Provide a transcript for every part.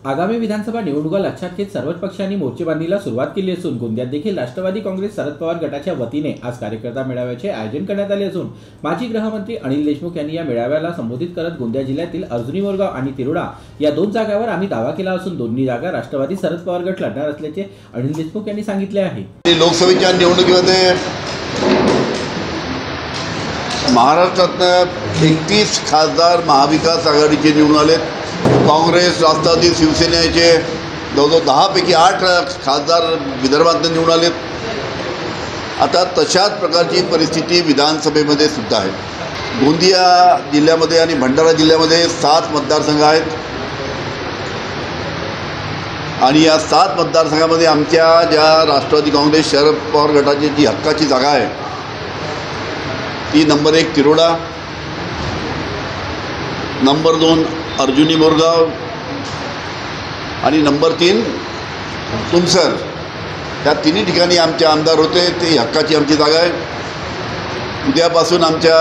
आगामी विधानसभा निवडणुका लक्षात घेत सर्वच पक्षांनी मोर्चेबांधणीला सुरुवात केली असून गोंदियात देखील राष्ट्रवादी काँग्रेस शरद पवार गटाच्या वतीने आज कार्यकर्ता मेळाव्याचे आयोजन करण्यात आले असून माजी गृहमंत्री अनिल देशमुख यांनी या मेळाव्याला संबोधित करत गोंदिया जिल्ह्यातील अर्जुनी मोरगाव आणि तिरोडा या दोन जागांवर आम्ही दावा केला असून दोन्ही जागा राष्ट्रवादी शरद पवार गट लढणार असल्याचे अनिल देशमुख यांनी सांगितले आहे। लोकसभेच्या निवडणुकीमध्ये महाराष्ट्रात 31 खासदार महाविकास आघाडीचे निवडून आले। काँग्रेस, राष्ट्रवादी, शिवसेनेचे जवळजवळ 10 पैकी 8 खासदार विदर्भात निवडून आलेत। आता तशाच प्रकारची परिस्थिती विधानसभेमध्ये सुद्धा आहे। गोंदिया जिल्ह्यामध्ये आणि भंडारा जिल्ह्यामध्ये 7 मतदारसंघ आहेत आणि या 7 मतदारसंघामध्ये आमच्या ज्या राष्ट्रवादी काँग्रेस शरद पवार गटाची जी हक्काची जागा आहे ती नंबर 1 तिरोडा, नंबर 2 अर्जुनी मोरगाव आणि नंबर 3 तुमसर। या तिन्ही ठिकाणी आमचे आमदार होते, ते हक्काची आमची जागा आहे। उद्यापासून आमच्या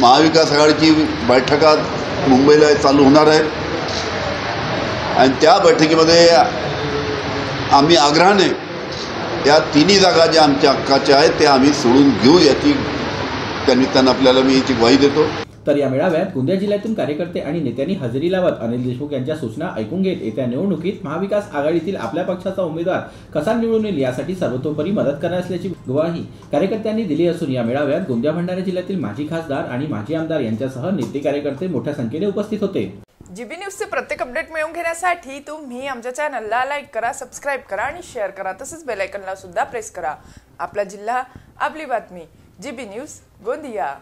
महाविकास आघाडीची बैठका मुंबईला चालू होणार आहे आणि त्या बैठकीमध्ये आम्ही आग्रहाने या तिन्ही जागा ज्या आमच्या हक्काच्या आहेत त्या आम्ही सोडून घेऊ याची त्यानिमित्तानं आपल्याला मी याची ग्वाही देतो। तर या मेळाव्यात गोंदिया जिल्ह्यातून कार्यकर्ते आणि नेत्यांनी हजेरी लावत अनिल देशमुख यांच्या सूचना ऐकून घेत येत्या निवडणुकीत महाविकास आघाडीतील आपल्या पक्षाचा उमेदवार कसा निवडून येईल यासाठी सर्वतोपरी मदत करणार असल्याची ग्वाही कार्यकर्त्यांनी दिली असून या मेळाव्यात गोंदिया भंडारा जिल्ह्यातील माजी खासदार आणि माजी आमदार यांच्यासह नेते कार्यकर्ते मोठ्या संख्येने उपस्थित होते। जीबी न्यूजचे प्रत्येक अपडेट मिळवून घेण्यासाठी तुम्ही आमच्या चॅनलला लाईक करा, सबस्क्राइब करा आणि शेअर करा। तसंच बेल आयकॉनला सुद्धा प्रेस करा। आपला जिल्हा, आपली बातमी, जीबी न्यूज गोंदिया।